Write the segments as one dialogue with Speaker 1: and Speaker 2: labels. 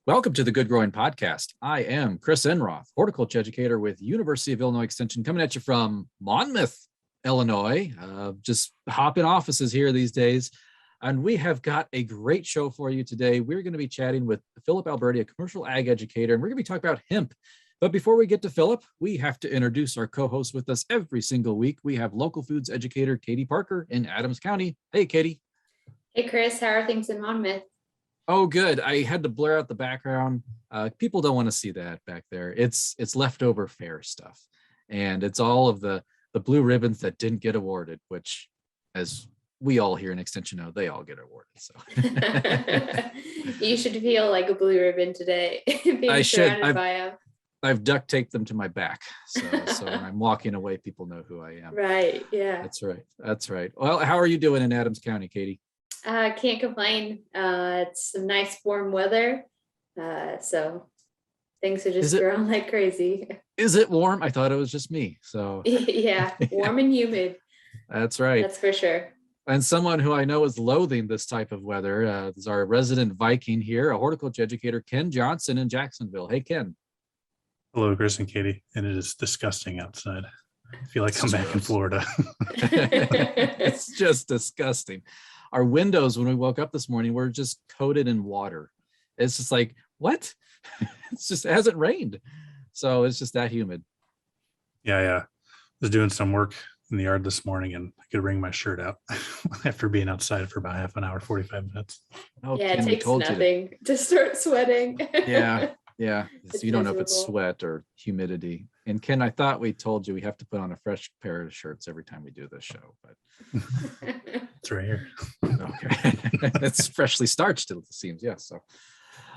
Speaker 1: Welcome to the Good Growing Podcast. I am Chris Enroth, horticulture educator with University of Illinois Extension, coming at you from Monmouth, Illinois. Just hopping offices here these days. And we have got a great show for you today. We're going to be chatting with Phillip Alberti, a commercial ag educator, and we're going to be talking about hemp. But before we get to Phillip, we have to introduce our co-host with us every single week. We have local foods educator Katie Parker in Adams County. Hey, Katie.
Speaker 2: Hey, Chris. How are things in Monmouth?
Speaker 1: Oh, good. I had to blur out the background. People don't want to see that back there. It's leftover fair stuff. And it's all of the blue ribbons that didn't get awarded, which, as we all here in Extension know, they all get awarded. So
Speaker 2: You should feel like a blue ribbon today.
Speaker 1: I should. I've duct taped them to my back. So when I'm walking away, people know who I am.
Speaker 2: Right. Yeah.
Speaker 1: That's right. Well, how are you doing in Adams County, Katie?
Speaker 2: Can't complain. It's some nice warm weather. So things are just growing like crazy.
Speaker 1: Is it warm? I thought it was just me. So
Speaker 2: yeah, warm and humid.
Speaker 1: That's right.
Speaker 2: That's for sure.
Speaker 1: And someone who I know is loathing this type of weather is our resident Viking here, a horticulture educator, Ken Johnson in Jacksonville. Hey, Ken.
Speaker 3: Hello, Chris and Katie. And it is disgusting outside. I feel like I'm back in Florida.
Speaker 1: It's just disgusting. Our windows, when we woke up this morning, were just coated in water. It's just like, what? It hasn't rained. So it's just that humid.
Speaker 3: Yeah. I was doing some work in the yard this morning and I could wring my shirt out after being outside for about half an hour, 45 minutes.
Speaker 1: Oh,
Speaker 2: yeah,
Speaker 1: Ken,
Speaker 2: it takes nothing to start sweating.
Speaker 1: Yeah. So you don't know if it's sweat or humidity. And Ken, I thought we told you we have to put on a fresh pair of shirts every time we do this show, but
Speaker 3: it's right here.
Speaker 1: Okay. It's freshly starched, it seems. Yes. So,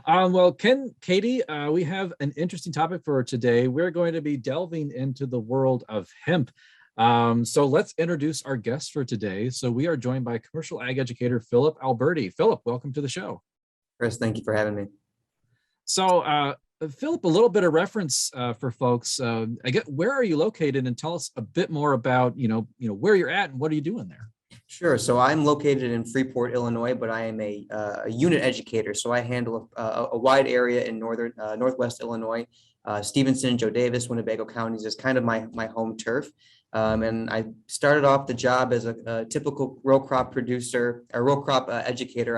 Speaker 1: well, Katie, we have an interesting topic for today. We're going to be delving into the world of hemp. So let's introduce our guest for today. So we are joined by commercial ag educator Phillip Alberti. Phillip, welcome to the show.
Speaker 4: Chris, thank you for having me.
Speaker 1: So, Phillip, a little bit of reference for folks. Where are you located, and tell us a bit more about where you're at and what are you doing there.
Speaker 4: Sure. So I'm located in Freeport, Illinois, but I am a unit educator. So I handle a wide area in northwest Illinois. Stevenson, Joe Davis, Winnebago counties is kind of my home turf. And I started off the job as a typical row crop producer, or row crop educator,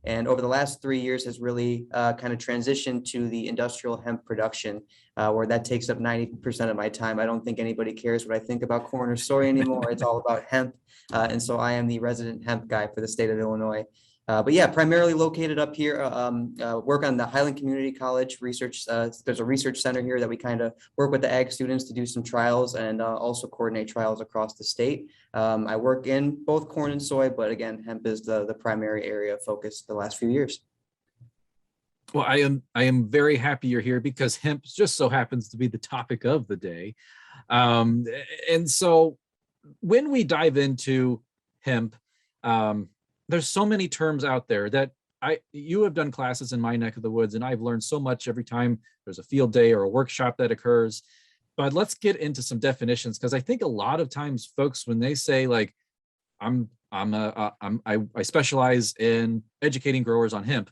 Speaker 4: and over the last 3 years has really kind of transitioned to the industrial hemp production, where that takes up 90% of my time. I don't think anybody cares what I think about corn or soy anymore. It's all about hemp. And so I am the resident hemp guy for the state of Illinois. But yeah, primarily located up here, work on the Highland Community College research. There's a research center here that we kind of work with the ag students to do some trials and also coordinate trials across the state. I work in both corn and soy, but again, hemp is the primary area of focus the last few years.
Speaker 1: Well, I am very happy you're here because hemp just so happens to be the topic of the day. And so when we dive into hemp, there's so many terms out there that you have done classes in my neck of the woods, and I've learned so much every time there's a field day or a workshop that occurs. But let's get into some definitions, because I think a lot of times folks, when they say like, I specialize in educating growers on hemp,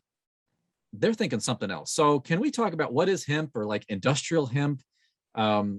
Speaker 1: they're thinking something else. So can we talk about what is hemp, or like industrial hemp?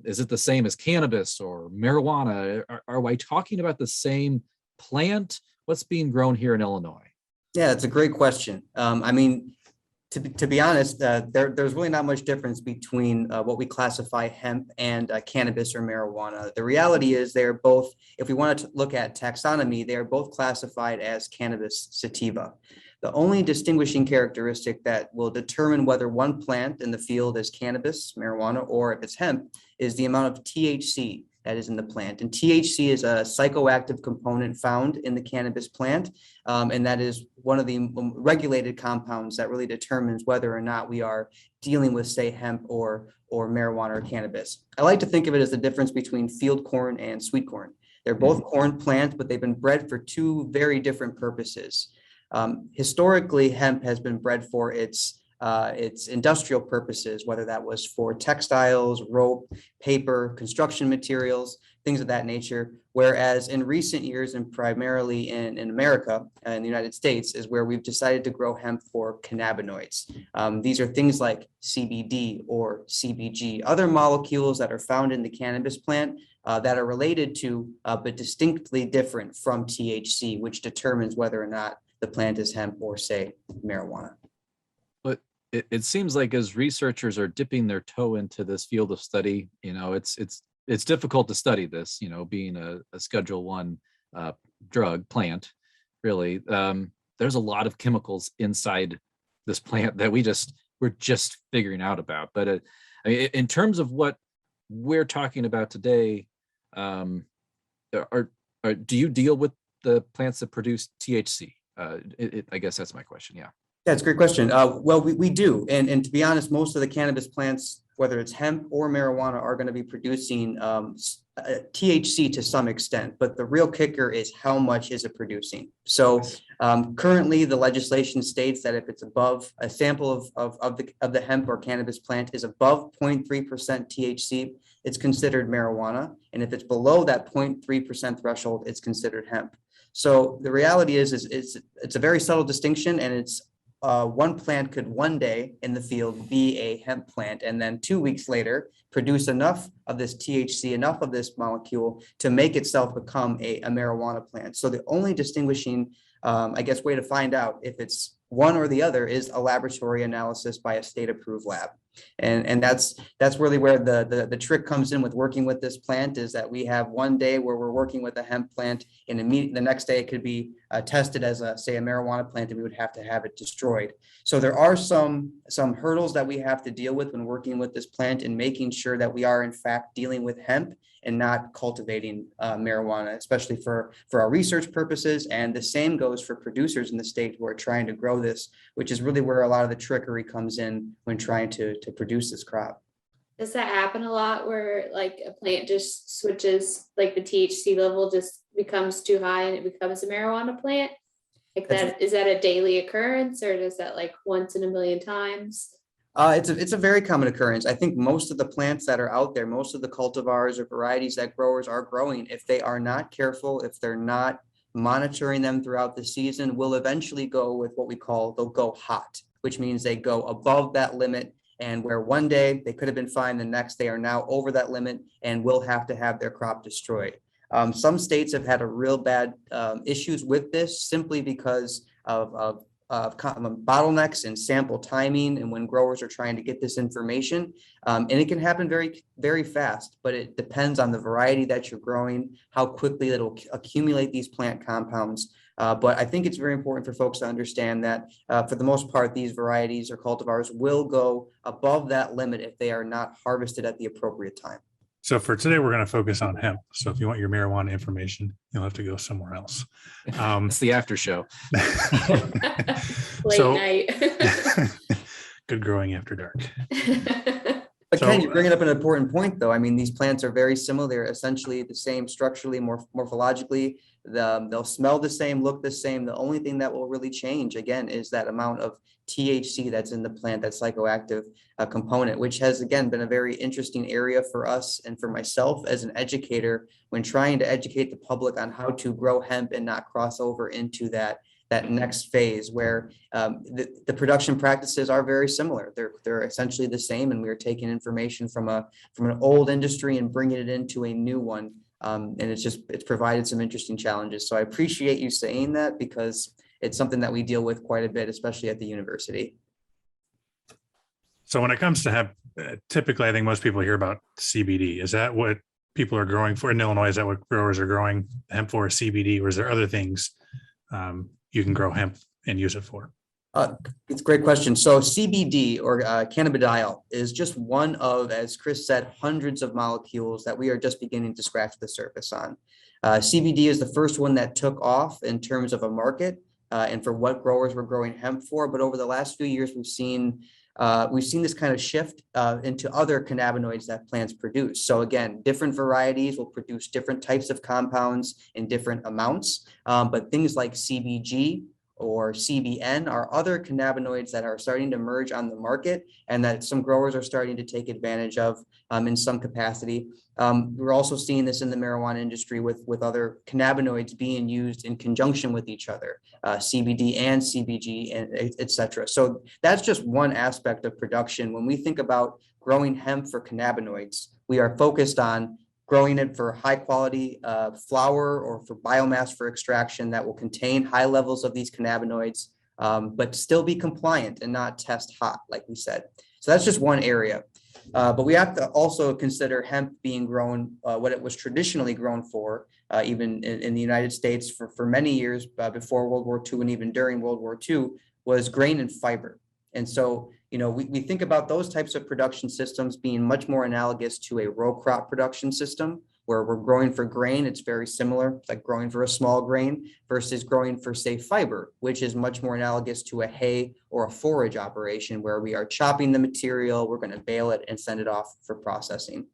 Speaker 1: Is it the same as cannabis or marijuana? Are we talking about the same plant? What's being grown here in Illinois?
Speaker 4: Yeah, it's a great question. To be honest, there's really not much difference between what we classify hemp and cannabis or marijuana. The reality is they're both, if we want to look at taxonomy, they're both classified as cannabis sativa. The only distinguishing characteristic that will determine whether one plant in the field is cannabis, marijuana, or if it's hemp is the amount of THC that is in the plant. And THC is a psychoactive component found in the cannabis plant. And that is one of the regulated compounds that really determines whether or not we are dealing with, say, hemp or marijuana or cannabis. I like to think of it as the difference between field corn and sweet corn. They're both corn plants, but they've been bred for two very different purposes. Historically, hemp has been bred for its its industrial purposes, whether that was for textiles, rope, paper, construction materials, things of that nature. Whereas in recent years, and primarily in America, in the United States, is where we've decided to grow hemp for cannabinoids. These are things like CBD or CBG, other molecules that are found in the cannabis plant that are related to, but distinctly different from THC, which determines whether or not the plant is hemp or, say, marijuana.
Speaker 1: But it seems like as researchers are dipping their toe into this field of study, it's difficult to study this, being a Schedule I drug plant, really. There's a lot of chemicals inside this plant that we're just figuring out about. But I mean, in terms of what we're talking about today, do you deal with the plants that produce THC? I guess that's my question. Yeah.
Speaker 4: That's a great question. Well, we do. And to be honest, most of the cannabis plants, whether it's hemp or marijuana, are going to be producing THC to some extent. But the real kicker is how much is it producing? So currently, the legislation states that if it's above a sample of the hemp or cannabis plant is above 0.3% THC, it's considered marijuana. And if it's below that 0.3% threshold, it's considered hemp. So the reality is it's a very subtle distinction, and it's one plant could one day in the field be a hemp plant, and then 2 weeks later produce enough of this THC, enough of this molecule to make itself become a marijuana plant. So the only distinguishing, way to find out if it's one or the other is a laboratory analysis by a state-approved lab. And that's really where the trick comes in with working with this plant, is that we have one day where we're working with a hemp plant, and the next day it could be tested as a marijuana plant, and we would have to have it destroyed. So there are some hurdles that we have to deal with when working with this plant and making sure that we are in fact dealing with hemp and not cultivating marijuana, especially for our research purposes. And the same goes for producers in the state who are trying to grow this, which is really where a lot of the trickery comes in when trying to produce this crop.
Speaker 2: Does that happen a lot where like a plant just switches, like the THC level just becomes too high and it becomes a marijuana plant? Like that, is that a daily occurrence, or does that like once in a million times?
Speaker 4: It's a very common occurrence. I think most of the plants that are out there, most of the cultivars or varieties that growers are growing, if they are not careful, if they're not monitoring them throughout the season, will eventually go with what they'll go hot, which means they go above that limit, and where one day they could have been fine, the next they are now over that limit and will have to have their crop destroyed. Some states have had a real bad issues with this simply because of bottlenecks in sample timing and when growers are trying to get this information. And it can happen very, very fast, but it depends on the variety that you're growing, how quickly it'll accumulate these plant compounds. But I think it's very important for folks to understand that for the most part, these varieties or cultivars will go above that limit if they are not harvested at the appropriate time.
Speaker 3: So for today, we're going to focus on hemp. So if you want your marijuana information, you'll have to go somewhere else.
Speaker 1: It's the after show.
Speaker 2: Late night.
Speaker 3: Good growing after dark.
Speaker 4: But Ken, you're bringing up an important point, though. I mean, these plants are very similar. They're essentially the same structurally, morphologically. They'll smell the same, look the same. The only thing that will really change, again, is that amount of THC that's in the plant, that psychoactive component, which has, again, been a very interesting area for us and for myself as an educator when trying to educate the public on how to grow hemp and not cross over into that next phase where the production practices are very similar. They're essentially the same, and we are taking information from an old industry and bringing it into a new one. And it's provided some interesting challenges. So I appreciate you saying that, because it's something that we deal with quite a bit, especially at the university.
Speaker 3: So when it comes to hemp, typically I think most people hear about CBD. Is that what people are growing for in Illinois? Is that what growers are growing hemp for, CBD, or is there other things you can grow hemp and use it for?
Speaker 4: It's a great question. So CBD, or cannabidiol, is just one of, as Chris said, hundreds of molecules that we are just beginning to scratch the surface on. CBD is the first one that took off in terms of a market and for what growers were growing hemp for. But over the last few years, we've seen this kind of shift into other cannabinoids that plants produce. So again, different varieties will produce different types of compounds in different amounts. But things like CBG or CBN are other cannabinoids that are starting to emerge on the market and that some growers are starting to take advantage of in some capacity. We're also seeing this in the marijuana industry with other cannabinoids being used in conjunction with each other, CBD and CBG, and et cetera. So that's just one aspect of production. When we think about growing hemp for cannabinoids, we are focused on growing it for high quality flower or for biomass for extraction that will contain high levels of these cannabinoids, but still be compliant and not test hot, like we said. So that's just one area. But we have to also consider hemp being grown, what it was traditionally grown for, even in the United States for many years before World War II and even during World War II, was grain and fiber. And so, we think about those types of production systems being much more analogous to a row crop production system, where we're growing for grain. It's very similar, like growing for a small grain versus growing for, say, fiber, which is much more analogous to a hay or a forage operation, where we are chopping the material, we're going to bale it and send it off for processing.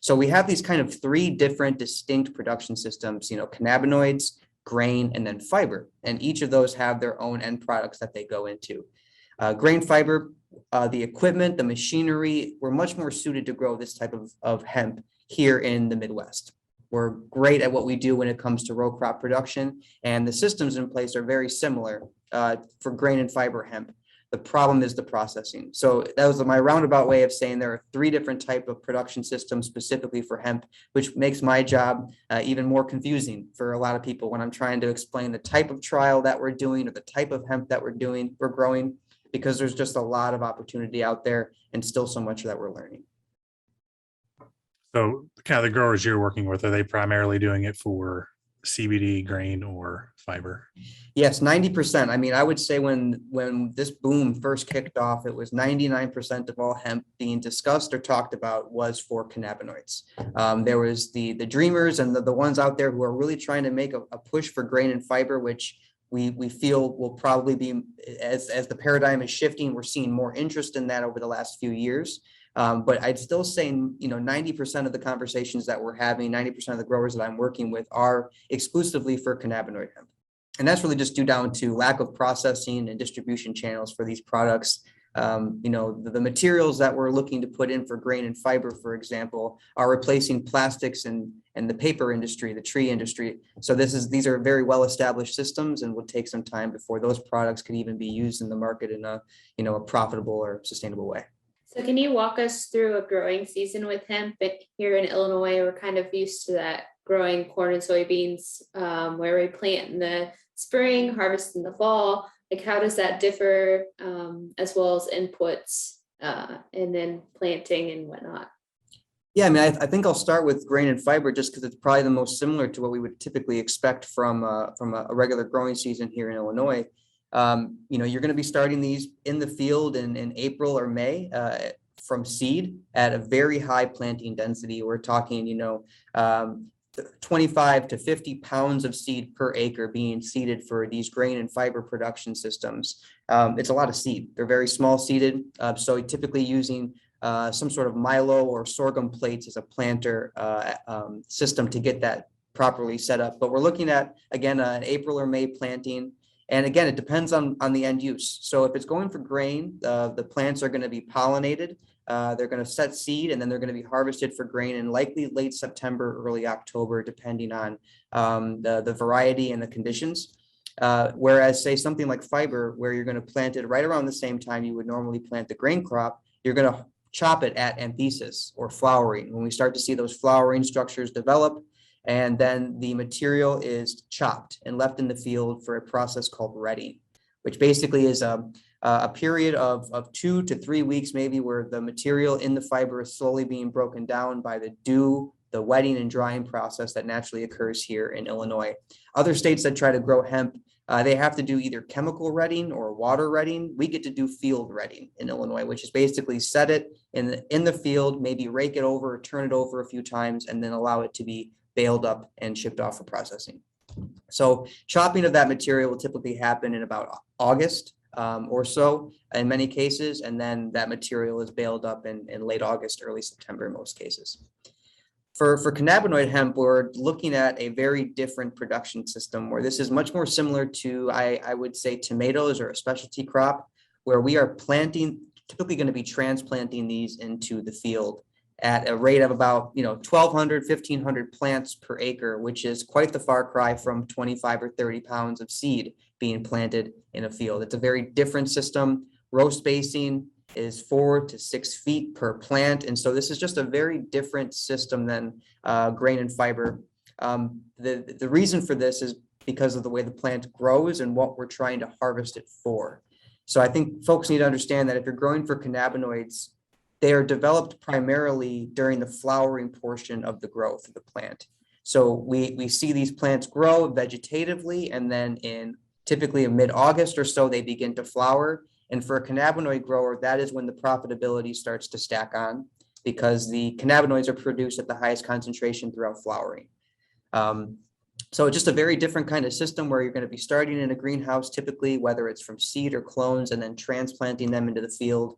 Speaker 4: So we have these kind of three different distinct production systems, cannabinoids, grain, and then fiber. And each of those have their own end products that they go into. Grain fiber, the equipment, the machinery, we're much more suited to grow this type of hemp here in the Midwest. We're great at what we do when it comes to row crop production, and the systems in place are very similar for grain and fiber hemp. The problem is the processing. So that was my roundabout way of saying there are three different types of production systems specifically for hemp, which makes my job even more confusing for a lot of people when I'm trying to explain the type of trial that we're doing or the type of hemp that we're growing, because there's just a lot of opportunity out there and still so much that we're learning.
Speaker 3: So kind of the growers you're working with, are they primarily doing it for CBD, grain, or fiber?
Speaker 4: Yes, 90%. I mean, I would say when this boom first kicked off, it was 99% of all hemp being discussed or talked about was for cannabinoids. There was the dreamers and the ones out there who are really trying to make a push for grain and fiber, which we feel will probably be, as the paradigm is shifting, we're seeing more interest in that over the last few years. But I'd still say, 90% of the conversations that we're having, 90% of the growers that I'm working with are exclusively for cannabinoid hemp. And that's really just due down to lack of processing and distribution channels for these products. The materials that we're looking to put in for grain and fiber, for example, are replacing plastics and the paper industry, the tree industry. So these are very well-established systems and will take some time before those products could even be used in the market in a profitable or sustainable way.
Speaker 2: So can you walk us through a growing season with hemp? Here in Illinois, we're kind of used to that, growing corn and soybeans, where we plant in the spring, harvest in the fall. Like, how does that differ, as well as inputs, and then planting and whatnot?
Speaker 4: Yeah, I mean, I think I'll start with grain and fiber just because it's probably the most similar to what we would typically expect from a regular growing season here in Illinois. You're going to be starting these in the field in April or May from seed at a very high planting density. We're talking, 25 to 50 pounds of seed per acre being seeded for these grain and fiber production systems. It's a lot of seed. They're very small seeded. So typically using some sort of milo or sorghum plates as a planter system to get that properly set up. But we're looking at, again, an April or May planting. And again, it depends on the end use. So if it's going for grain, the plants are going to be pollinated. They're going to set seed, and then they're going to be harvested for grain in likely late September, early October, depending on the variety and the conditions. Whereas, say, something like fiber, where you're going to plant it right around the same time you would normally plant the grain crop, you're going to chop it at anthesis or flowering. When we start to see those flowering structures develop, and then the material is chopped and left in the field for a process called retting, which basically is a period of 2 to 3 weeks, maybe, where the material in the fiber is slowly being broken down by the dew, the wetting and drying process that naturally occurs here in Illinois. Other states that try to grow hemp, they have to do either chemical retting or water retting. We get to do field retting in Illinois, which is basically set it in the field, maybe rake it over, turn it over a few times, and then allow it to be baled up and shipped off for processing. So chopping of that material will typically happen in about August or so in many cases, and then that material is baled up in late August, early September in most cases. For cannabinoid hemp, we're looking at a very different production system where this is much more similar to, I would say, tomatoes or a specialty crop, where we are typically going to be transplanting these into the field at a rate of about 1,200, 1,500 plants per acre, which is quite the far cry from 25 or 30 pounds of seed being planted in a field. It's a very different system. Row spacing is 4 to 6 feet per plant. And so this is just a very different system than grain and fiber. The reason for this is because of the way the plant grows and what we're trying to harvest it for. So I think folks need to understand that if you're growing for cannabinoids, they are developed primarily during the flowering portion of the growth of the plant. So we see these plants grow vegetatively, and then typically in mid-August or so, they begin to flower. And for a cannabinoid grower, that is when the profitability starts to stack on, because the cannabinoids are produced at the highest concentration throughout flowering. So just a very different kind of system where you're going to be starting in a greenhouse, typically, whether it's from seed or clones, and then transplanting them into the field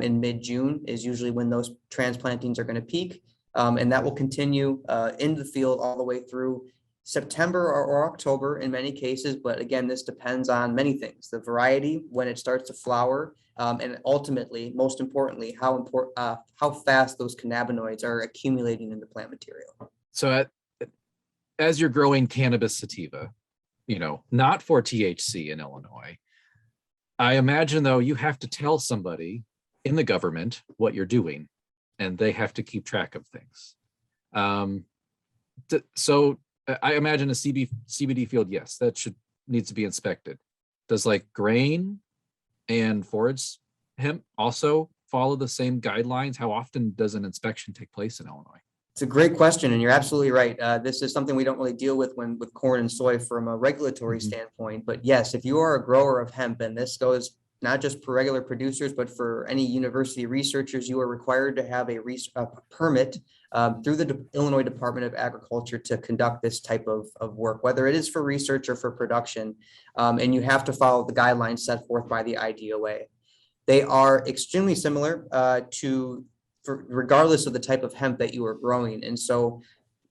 Speaker 4: in mid-June is usually when those transplantings are going to peak. And that will continue in the field all the way through September or October in many cases. But again, this depends on many things: the variety, when it starts to flower, and ultimately, most importantly, how fast those cannabinoids are accumulating in the plant material.
Speaker 1: So as you're growing cannabis sativa, not for THC in Illinois, I imagine, though, you have to tell somebody in the government what you're doing, and they have to keep track of things. So I imagine a CBD field, yes, that needs to be inspected. Does like grain and forage hemp also follow the same guidelines? How often does an inspection take place in Illinois?
Speaker 4: It's a great question, and you're absolutely right. This is something we don't really deal with with corn and soy from a regulatory standpoint. But yes, if you are a grower of hemp, and this goes not just for regular producers, but for any university researchers, you are required to have a permit through the Illinois Department of Agriculture to conduct this type of work, whether it is for research or for production. And you have to follow the guidelines set forth by the IDOA. They are extremely similar regardless of the type of hemp that you are growing. And so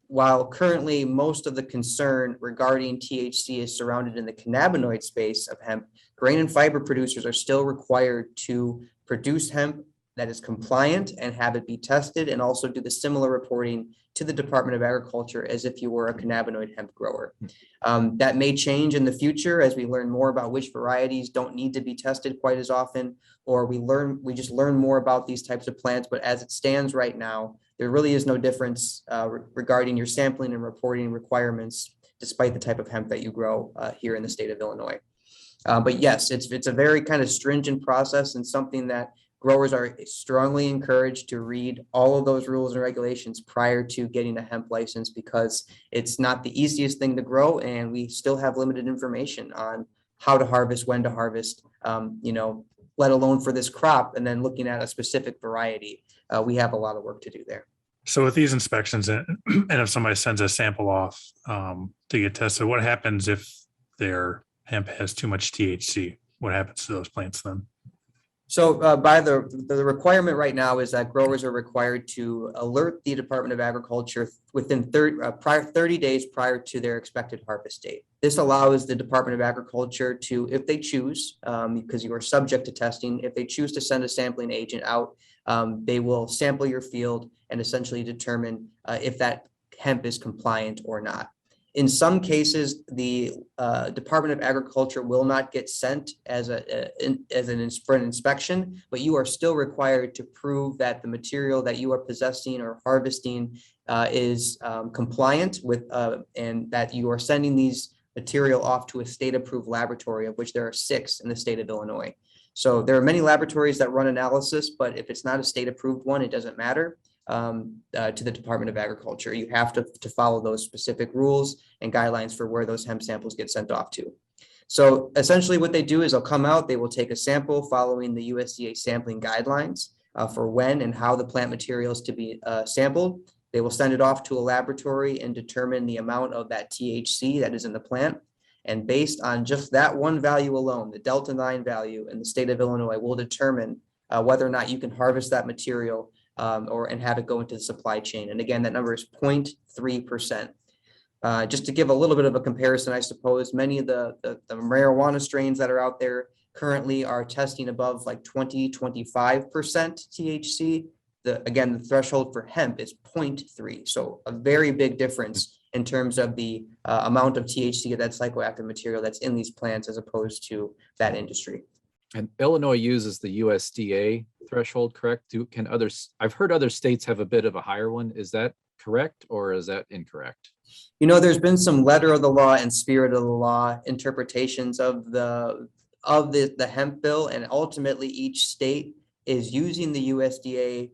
Speaker 4: while currently most of the concern regarding THC is surrounded in the cannabinoid space of hemp, grain and fiber producers are still required to produce hemp that is compliant and have it be tested, and also do the similar reporting to the Department of Agriculture as if you were a cannabinoid hemp grower. That may change in the future as we learn more about which varieties don't need to be tested quite as often, or we just learn more about these types of plants. But as it stands right now, there really is no difference regarding your sampling and reporting requirements, despite the type of hemp that you grow here in the state of Illinois. But yes, it's a very kind of stringent process, and something that growers are strongly encouraged to read all of those rules and regulations prior to getting a hemp license, because it's not the easiest thing to grow, and we still have limited information on how to harvest, when to harvest, let alone for this crop. And then looking at a specific variety, we have a lot of work to do there.
Speaker 3: So with these inspections, and if somebody sends a sample off to get tested, what happens if their hemp has too much THC? What happens to those plants then?
Speaker 4: So by the requirement right now is that growers are required to alert the Department of Agriculture within 30 days prior to their expected harvest date. This allows the Department of Agriculture to, if they choose, because you are subject to testing, if they choose to send a sampling agent out, they will sample your field and essentially determine if that hemp is compliant or not. In some cases, the Department of Agriculture will not get sent for an inspection, but you are still required to prove that the material that you are possessing or harvesting is compliant with, and that you are sending these material off to a state-approved laboratory, of which there are 6 in the state of Illinois. So there are many laboratories that run analysis, but if it's not a state-approved one, it doesn't matter. To the Department of Agriculture, you have to follow those specific rules and guidelines for where those hemp samples get sent off to. So essentially what they do is they'll come out, they will take a sample following the USDA sampling guidelines for when and how the plant material is to be sampled. They will send it off to a laboratory and determine the amount of that THC that is in the plant. And based on just that one value alone, the Delta 9 value in the state of Illinois will determine whether or not you can harvest that material and have it go into the supply chain. And again, that number is 0.3%. Just to give a little bit of a comparison, I suppose many of the marijuana strains that are out there currently are testing above like 25% THC. The threshold for hemp is 0.3. So a very big difference in terms of the amount of THC, that psychoactive material that's in these plants, as opposed to that industry.
Speaker 1: And Illinois uses the USDA threshold, correct? I've heard other states have a bit of a higher one. Is that correct, or is that incorrect?
Speaker 4: There's been some letter of the law and spirit of the law interpretations of the hemp bill, and ultimately each state is using the USDA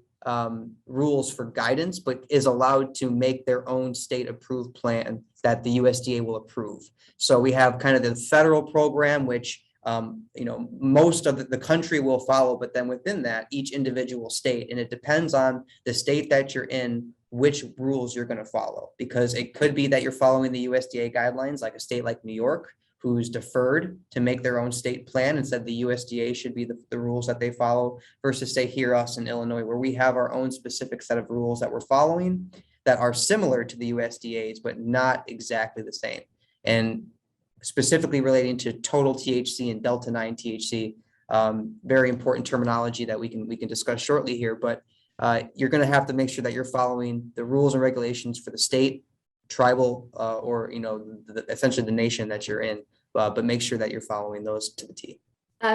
Speaker 4: rules for guidance, but is allowed to make their own state approved plan that the USDA will approve. So we have kind of the federal program, which most of the country will follow, but then within that, each individual state, and it depends on the state that you're in, which rules you're going to follow, because it could be that you're following the USDA guidelines, like a state like New York, who's deferred to make their own state plan and said the USDA should be the rules that they follow, versus say here us in Illinois, where we have our own specific set of rules that we're following that are similar to the USDA's, but not exactly the same. And specifically relating to total THC and delta 9 THC, very important terminology that we can discuss shortly here, but you're going to have to make sure that you're following the rules and regulations for the state, tribal, or essentially the nation that you're in, but make sure that you're following those to the T.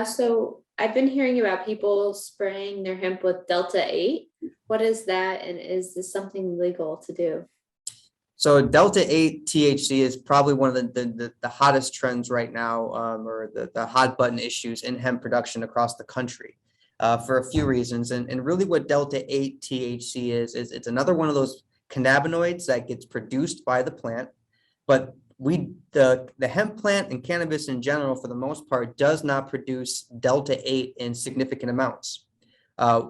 Speaker 2: So I've been hearing about people spraying their hemp with Delta 8. What is that, and is this something legal to do?
Speaker 4: So Delta 8 THC is probably one of the hottest trends right now, or the hot button issues in hemp production across the country, for a few reasons. And really what Delta 8 THC is it's another one of those cannabinoids that gets produced by the plant, but the hemp plant and cannabis in general, for the most part, does not produce Delta 8 in significant amounts.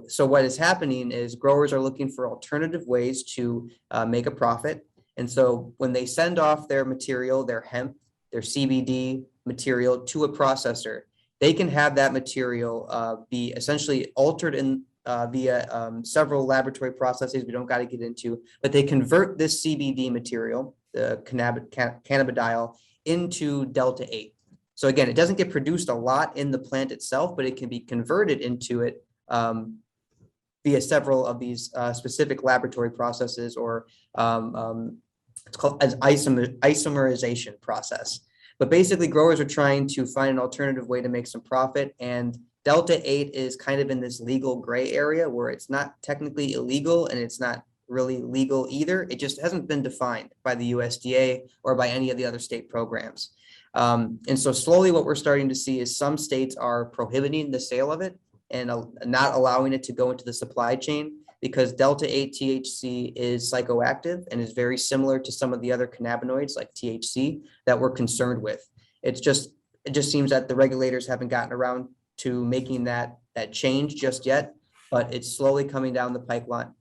Speaker 4: So what is happening is growers are looking for alternative ways to make a profit. And so when they send off their material, their hemp, their CBD material to a processor, they can have that material be essentially altered in via several laboratory processes we don't got to get into, but they convert this CBD material, the cannabidiol, into Delta 8. So again, it doesn't get produced a lot in the plant itself, but it can be converted into it via several of these specific laboratory processes, or it's called an isomerization process. But basically, growers are trying to find an alternative way to make some profit, and Delta 8 is kind of in this legal gray area where it's not technically illegal and it's not really legal either. It just hasn't been defined by the USDA or by any of the other state programs. And so slowly what we're starting to see is some states are prohibiting the sale of it and not allowing it to go into the supply chain, because Delta 8 THC is psychoactive and is very similar to some of the other cannabinoids like THC that we're concerned with. It just seems that the regulators haven't gotten around to making that change just yet, but it's slowly coming down the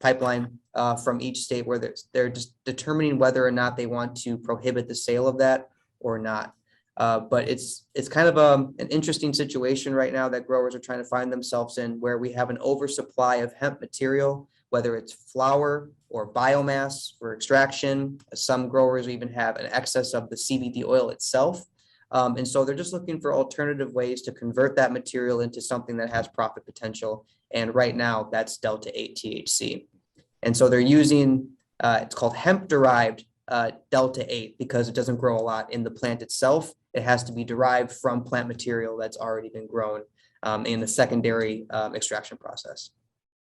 Speaker 4: pipeline from each state, where they're just determining whether or not they want to prohibit the sale of that or not. But it's kind of an interesting situation right now that growers are trying to find themselves in, where we have an oversupply of hemp material, whether it's flower or biomass for extraction. Some growers even have an excess of the CBD oil itself. And so they're just looking for alternative ways to convert that material into something that has profit potential. And right now that's Delta 8 THC. And so they're using, it's called hemp-derived Delta 8, because it doesn't grow a lot in the plant itself. It has to be derived from plant material that's already been grown in the secondary extraction process.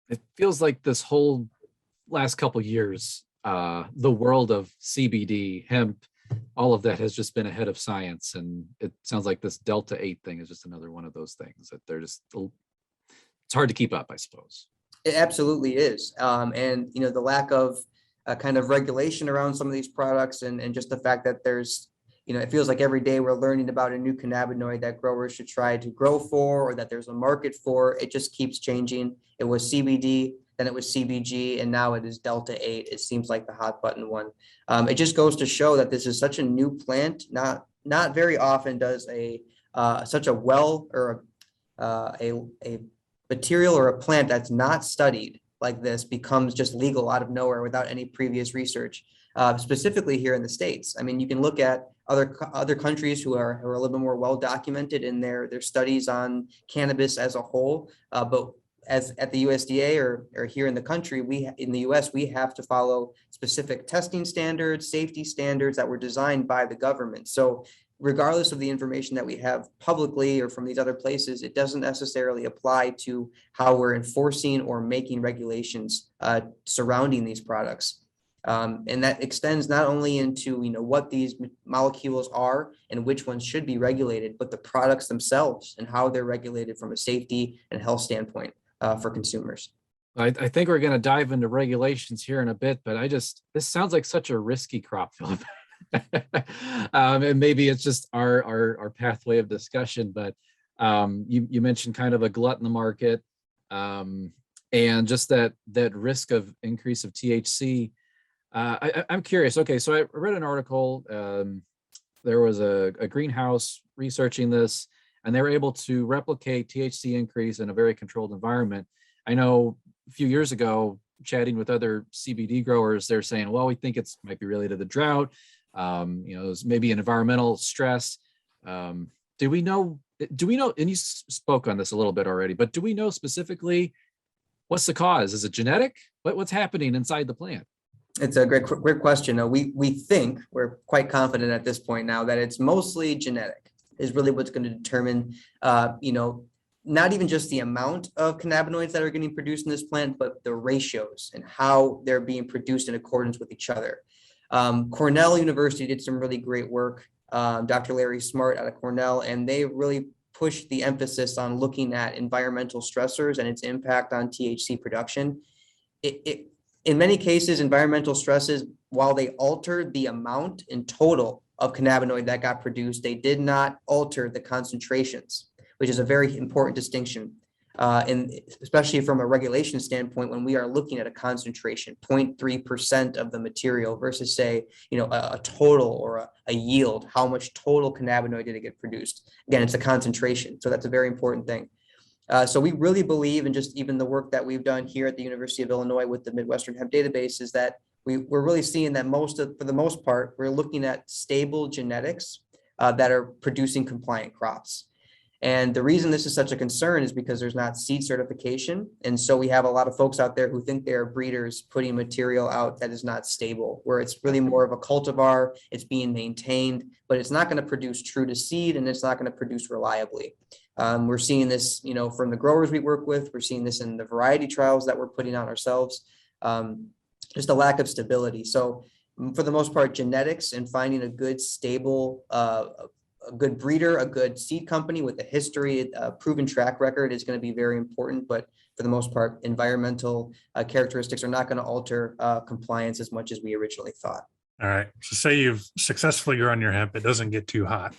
Speaker 1: It feels like this whole last couple of years, the world of CBD, hemp, all of that has just been ahead of science. And it sounds like this Delta 8 thing is just another one of those things that they're just, it's hard to keep up, I suppose.
Speaker 4: It absolutely is. And, the lack of kind of regulation around some of these products, and just the fact that there's, it feels like every day we're learning about a new cannabinoid that growers should try to grow for, or that there's a market for. It just keeps changing. It was CBD, then it was CBG, and now it is Delta 8. It seems like the hot button one. It just goes to show that this is such a new plant. Not very often does such a well, or a material or a plant that's not studied like this becomes just legal out of nowhere without any previous research, specifically here in the States. I mean, you can look at other countries who are a little bit more well documented in their studies on cannabis as a whole, but as at the USDA or here in the country, in the US, we have to follow specific testing standards, safety standards that were designed by the government. So regardless of the information that we have publicly or from these other places, it doesn't necessarily apply to how we're enforcing or making regulations surrounding these products. And that extends not only into, what these molecules are and which ones should be regulated, but the products themselves and how they're regulated from a safety and health standpoint for consumers.
Speaker 1: I think we're going to dive into regulations here in a bit, but this sounds like such a risky crop, Phillip. And maybe it's just our pathway of discussion, but you mentioned kind of a glut in the market, and just that risk of increase of THC. I'm curious. Okay, so I read an article. There was a greenhouse researching this, and they were able to replicate THC increase in a very controlled environment. I know a few years ago, chatting with other CBD growers, they're saying, well, we think it's might be related to the drought. There's maybe an environmental stress. Do we know, and you spoke on this a little bit already, but do we know specifically what's the cause? Is it genetic? What's happening inside the plant?
Speaker 4: It's a great question. We think, we're quite confident at this point now, that it's mostly genetic is really what's going to determine, not even just the amount of cannabinoids that are getting produced in this plant, but the ratios and how they're being produced in accordance with each other. Cornell University did some really great work, Dr. Larry Smart out of Cornell, and they really pushed the emphasis on looking at environmental stressors and its impact on THC production. In many cases, environmental stresses, while they altered the amount in total of cannabinoid that got produced, they did not alter the concentrations, which is a very important distinction. And especially from a regulation standpoint, when we are looking at a concentration, 0.3% of the material versus say, a total or a yield, how much total cannabinoid did it get produced? Again, it's a concentration. So that's a very important thing. So we really believe in just even the work that we've done here at the University of Illinois with the Midwestern Hemp Database is that we're really seeing that for the most part, we're looking at stable genetics that are producing compliant crops. And the reason this is such a concern is because there's not seed certification. And so we have a lot of folks out there who think they are breeders putting material out that is not stable, where it's really more of a cultivar, it's being maintained, but it's not going to produce true to seed and it's not going to produce reliably. We're seeing this, from the growers we work with, we're seeing this in the variety trials that we're putting on ourselves, just a lack of stability. So for the most part, genetics and finding a good, stable, a good breeder, a good seed company with a history, a proven track record is going to be very important. But for the most part, environmental characteristics are not going to alter compliance as much as we originally thought.
Speaker 3: All right. So say you've successfully grown your hemp, it doesn't get too hot.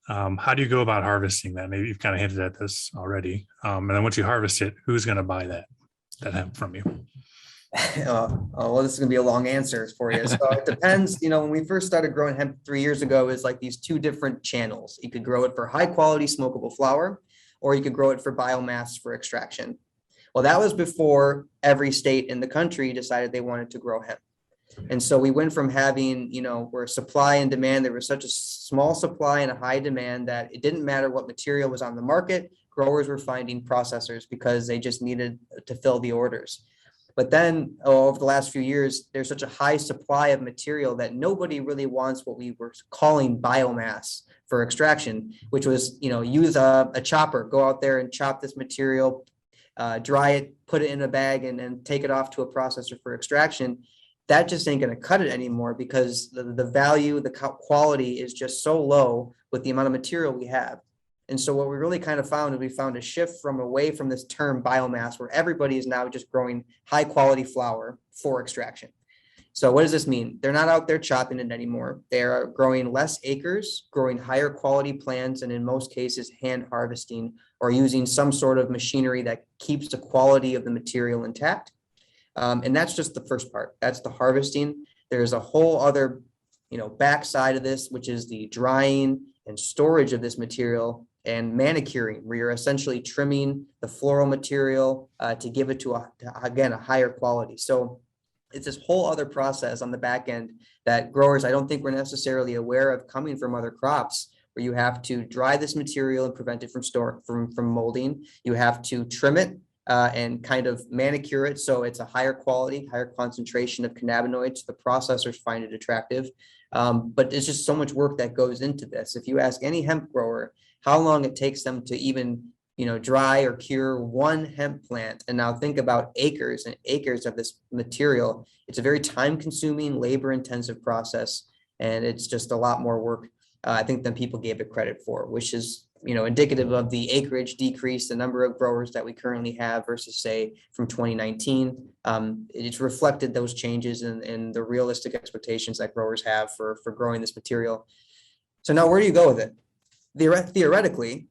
Speaker 3: How do you go about harvesting that? Maybe you've kind of hinted at this already. And then once you harvest it, who's going to buy that hemp from you?
Speaker 4: Well, this is going to be a long answer for you. So it depends. When we first started growing hemp 3 years ago, it was like these two different channels. You could grow it for high quality smokable flower, or you could grow it for biomass for extraction. Well, that was before every state in the country decided they wanted to grow hemp. And so we went from having, where supply and demand, there was such a small supply and a high demand that it didn't matter what material was on the market. Growers were finding processors because they just needed to fill the orders. But then over the last few years, there's such a high supply of material that nobody really wants what we were calling biomass for extraction, which was, use a chopper, go out there and chop this material, dry it, put it in a bag, and then take it off to a processor for extraction. That just ain't going to cut it anymore because the value, the quality is just so low with the amount of material we have. And so what we really kind of found is we found a shift away from this term biomass, where everybody is now just growing high quality flower for extraction. So what does this mean? They're not out there chopping it anymore. They're growing less acres, growing higher quality plants, and in most cases, hand harvesting or using some sort of machinery that keeps the quality of the material intact. And that's just the first part. That's the harvesting. There's a whole other, backside of this, which is the drying and storage of this material and manicuring, where you're essentially trimming the floral material to give it to, again, a higher quality. So it's this whole other process on the back end that growers, I don't think we're necessarily aware of coming from other crops, where you have to dry this material and prevent it from molding. You have to trim it and kind of manicure it so it's a higher quality, higher concentration of cannabinoids. The processors find it attractive. But there's just so much work that goes into this. If you ask any hemp grower how long it takes them to even, dry or cure one hemp plant, and now think about acres and acres of this material, it's a very time-consuming, labor-intensive process, and it's just a lot more work, I think, than people gave it credit for, which is, indicative of the acreage decrease, the number of growers that we currently have versus, say, from 2019. It's reflected those changes in the realistic expectations that growers have for growing this material. So now where do you go with it? Theoretically,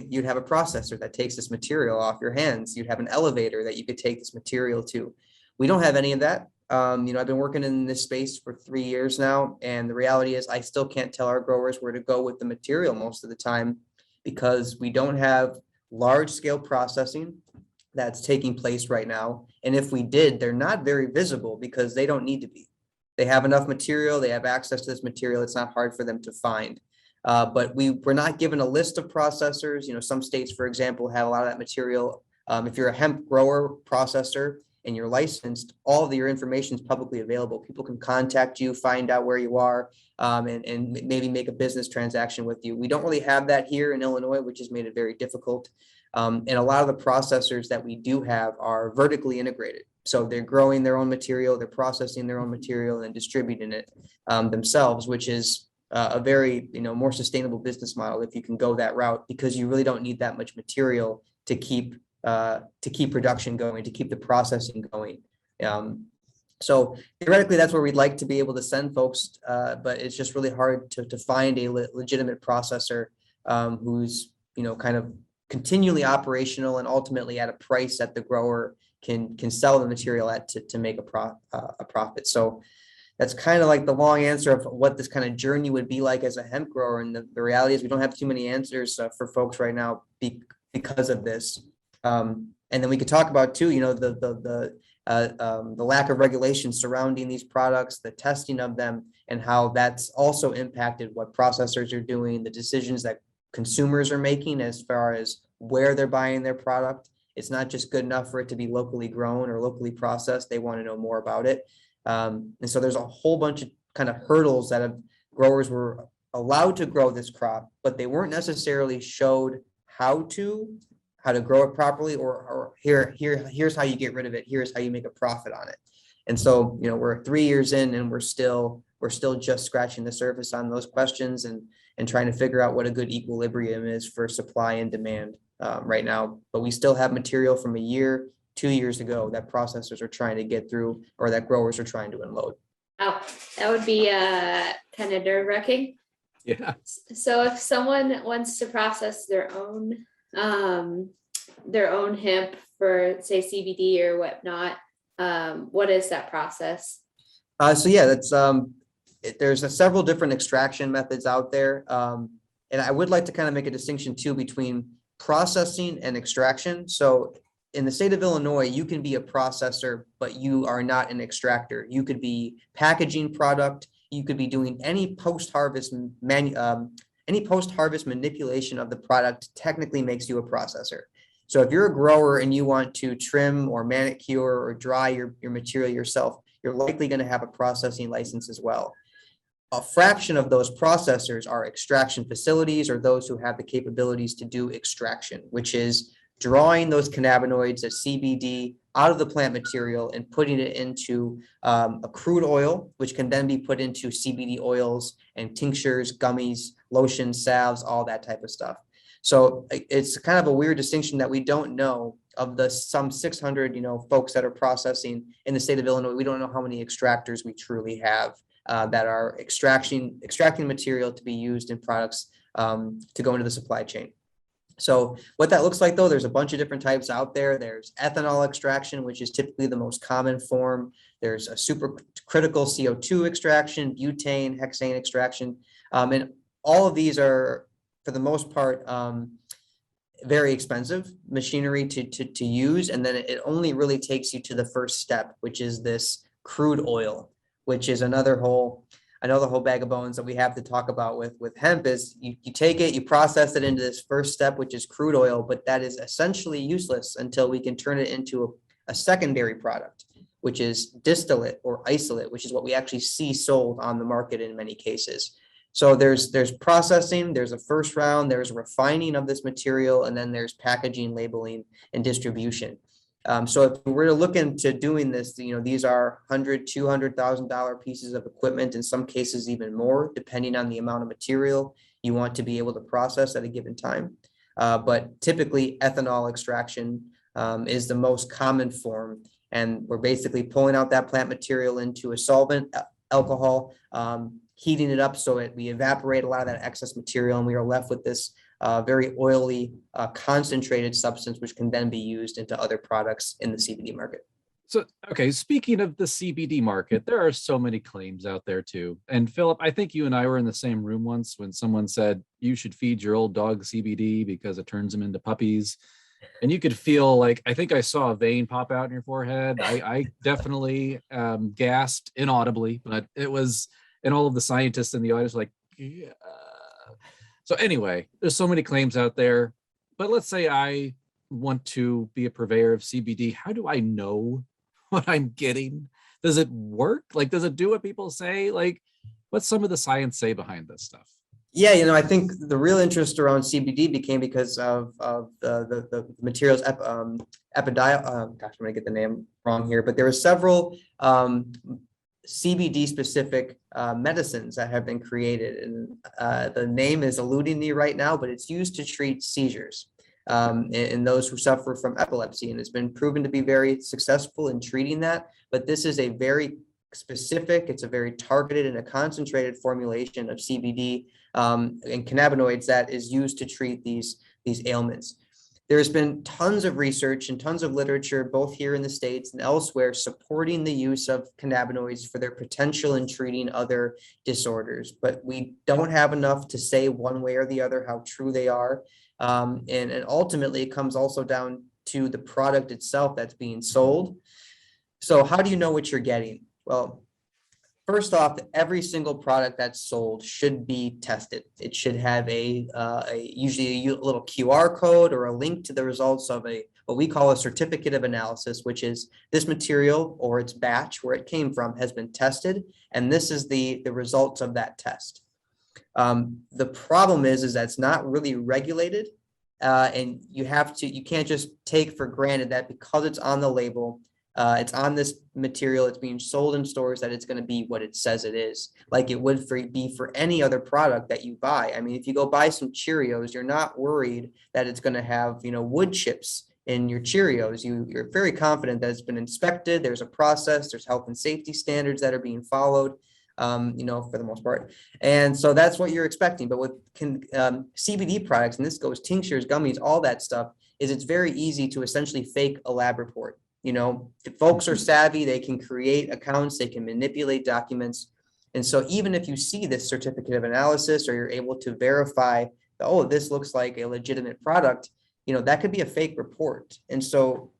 Speaker 4: you'd have a processor that takes this material off your hands. You'd have an elevator that you could take this material to. We don't have any of that. I've been working in this space for 3 years now, and the reality is I still can't tell our growers where to go with the material most of the time, because we don't have large scale processing that's taking place right now. And if we did, they're not very visible because they don't need to be. They have enough material, they have access to this material, it's not hard for them to find. But we're not given a list of processors. Some states, for example, have a lot of that material. If you're a hemp grower processor and you're licensed, all of your information is publicly available. People can contact you, find out where you are, and maybe make a business transaction with you. We don't really have that here in Illinois, which has made it very difficult. And a lot of the processors that we do have are vertically integrated. So they're growing their own material, they're processing their own material and distributing it themselves, which is a very, more sustainable business model if you can go that route, because you really don't need that much material to keep production going, to keep the processing going. So theoretically, that's where we'd like to be able to send folks, but it's just really hard to find a legitimate processor who's, kind of continually operational and ultimately at a price that the grower can sell the material at to make a profit. So that's kind of like the long answer of what this kind of journey would be like as a hemp grower. And the reality is we don't have too many answers for folks right now because of this. And then we could talk about too, the lack of regulation surrounding these products, the testing of them, and how that's also impacted what processors are doing, the decisions that consumers are making as far as where they're buying their product. It's not just good enough for it to be locally grown or locally processed. They want to know more about it. And so there's a whole bunch of kind of hurdles that growers were allowed to grow this crop, but they weren't necessarily showed how to grow it properly, or here's how you get rid of it. Here's how you make a profit on it. And so, we're 3 years in and we're still just scratching the surface on those questions and trying to figure out what a good equilibrium is for supply and demand right now. But we still have material from 2 years ago that processors are trying to get through, or that growers are trying to unload.
Speaker 2: Oh, that would be kind of nerve-wracking.
Speaker 1: Yeah.
Speaker 2: So if someone wants to process their own hemp for, say, CBD or whatnot, what is that process?
Speaker 4: So yeah, that's there's several different extraction methods out there, and I would like to kind of make a distinction too between processing and extraction. So in the state of Illinois, you can be a processor, but you are not an extractor. You could be packaging product. You could be doing any post-harvest manipulation of the product. Technically makes you a processor. So if you're a grower and you want to trim or manicure or dry your material yourself, you're likely going to have a processing license as well. A fraction of those processors are extraction facilities, or those who have the capabilities to do extraction, which is drawing those cannabinoids, as CBD, out of the plant material and putting it into a crude oil, which can then be put into CBD oils and tinctures, gummies, lotions, salves, all that type of stuff. So it's kind of a weird distinction that we don't know of some 600, folks that are processing in the state of Illinois. We don't know how many extractors we truly have that are extracting material to be used in products to go into the supply chain. So what that looks like, though, there's a bunch of different types out there. There's ethanol extraction, which is typically the most common form. There's a supercritical CO2 extraction, butane, hexane extraction. And all of these are for the most part, very expensive machinery to use. And then it only really takes you to the first step, which is this crude oil, which is another whole bag of bones that we have to talk about with hemp. Is you take it, you process it into this first step, which is crude oil, but that is essentially useless until we can turn it into a secondary product, which is distillate or isolate, which is what we actually see sold on the market in many cases. So there's processing, there's a first round, there's refining of this material, and then there's packaging, labeling, and distribution. So if we're to look into doing this, these are $100,000-$200,000 pieces of equipment, in some cases even more, depending on the amount of material you want to be able to process at a given time. But typically ethanol extraction is the most common form. And we're basically pulling out that plant material into a solvent, alcohol, heating it up so we evaporate a lot of that excess material, and we are left with this very oily, concentrated substance, which can then be used into other products in the CBD market.
Speaker 1: So, okay, speaking of the CBD market, there are so many claims out there too. And Phillip, I think you and I were in the same room once when someone said you should feed your old dog CBD because it turns them into puppies. And you could feel like, I think I saw a vein pop out in your forehead. I definitely gasped inaudibly, but it was, and all of the scientists in the audience were like, yeah. So anyway, there's so many claims out there, but let's say I want to be a purveyor of CBD. How do I know what I'm getting? Does it work? Like, does it do what people say? Like, what's some of the science say behind this stuff?
Speaker 4: Yeah, I think the real interest around CBD became because of the materials, gosh, I'm gonna get the name wrong here, but there are several CBD specific medicines that have been created, and the name is eluding me right now, but it's used to treat seizures in those who suffer from epilepsy, and it's been proven to be very successful in treating that. But this is a very specific, it's a very targeted and a concentrated formulation of CBD and cannabinoids that is used to treat these ailments. There's been tons of research and tons of literature, both here in the States and elsewhere, supporting the use of cannabinoids for their potential in treating other disorders. But we don't have enough to say one way or the other how true they are. And ultimately, it comes also down to the product itself that's being sold. So how do you know what you're getting? Well, first off, every single product that's sold should be tested. It should have usually a little QR code or a link to the results of what we call a certificate of analysis, which is this material or its batch where it came from has been tested, and this is the results of that test. The problem is that's not really regulated, and you can't just take for granted that because it's on the label, it's on this material, it's being sold in stores, that it's going to be what it says it is, like it would be for any other product that you buy. I mean, if you go buy some Cheerios, you're not worried that it's going to have, wood chips in your Cheerios. You're very confident that it's been inspected, there's a process, there's health and safety standards that are being followed, for the most part. And so that's what you're expecting. But with CBD products, and this goes tinctures, gummies, all that stuff, is it's very easy to essentially fake a lab report. If folks are savvy, they can create accounts, they can manipulate documents. And so even if you see this certificate of analysis, or you're able to verify, this looks like a legitimate product, that could be a fake report. And so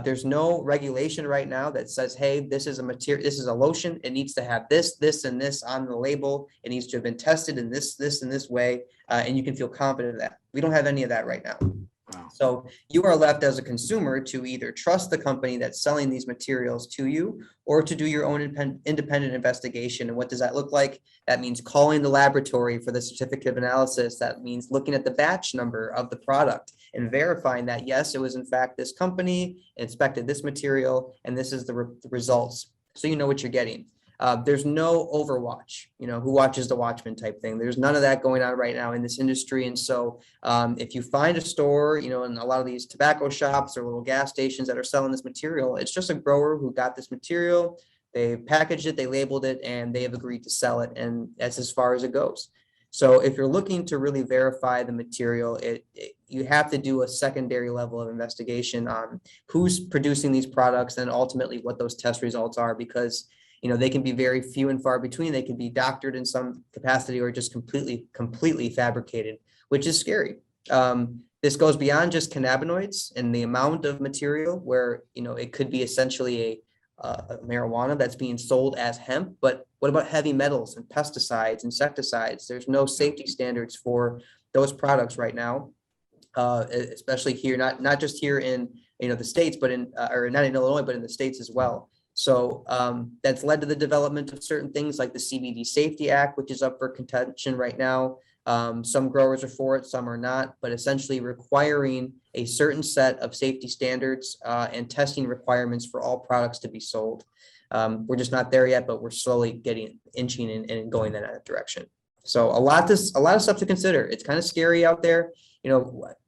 Speaker 4: there's no regulation right now that says, hey, this is a material, this is a lotion, it needs to have this, and this on the label. It needs to have been tested in this, and this way. And you can feel confident of that. We don't have any of that right now. Wow. So you are left as a consumer to either trust the company that's selling these materials to you, or to do your own independent investigation. And what does that look like? That means calling the laboratory for the certificate of analysis. That means looking at the batch number of the product and verifying that, yes, it was in fact this company, inspected this material, and this is the results. So you know what you're getting. There's no overwatch, who watches the watchman type thing. There's none of that going on right now in this industry. And so if you find a store, in a lot of these tobacco shops or little gas stations that are selling this material, it's just a grower who got this material, they packaged it, they labeled it, and they have agreed to sell it. And that's as far as it goes. So if you're looking to really verify the material, you have to do a secondary level of investigation on who's producing these products and ultimately what those test results are, because they can be very few and far between. They can be doctored in some capacity or just completely fabricated, which is scary. This goes beyond just cannabinoids and the amount of material where, it could be essentially a marijuana that's being sold as hemp, but what about heavy metals and pesticides, insecticides? There's no safety standards for those products right now, especially here, not just here in, the States, but or not in Illinois, but in the States as well. So that's led to the development of certain things like the CBD Safety Act, which is up for contention right now. Some growers are for it, some are not, but essentially requiring a certain set of safety standards and testing requirements for all products to be sold. We're just not there yet, but we're slowly inching and going in that direction. So a lot of stuff to consider. It's kind of scary out there.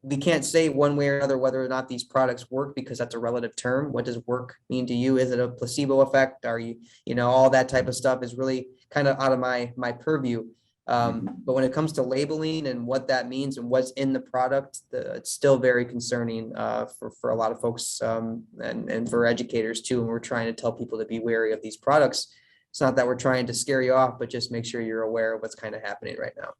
Speaker 4: We can't say one way or another whether or not these products work because that's a relative term. What does work mean to you? Is it a placebo effect? Are you, all that type of stuff is really kind of out of my purview. But when it comes to labeling and what that means and what's in the product, it's still very concerning for a lot of folks and for educators too. And we're trying to tell people to be wary of these products. It's not that we're trying to scare you off, but just make sure you're aware of what's kind of happening right now.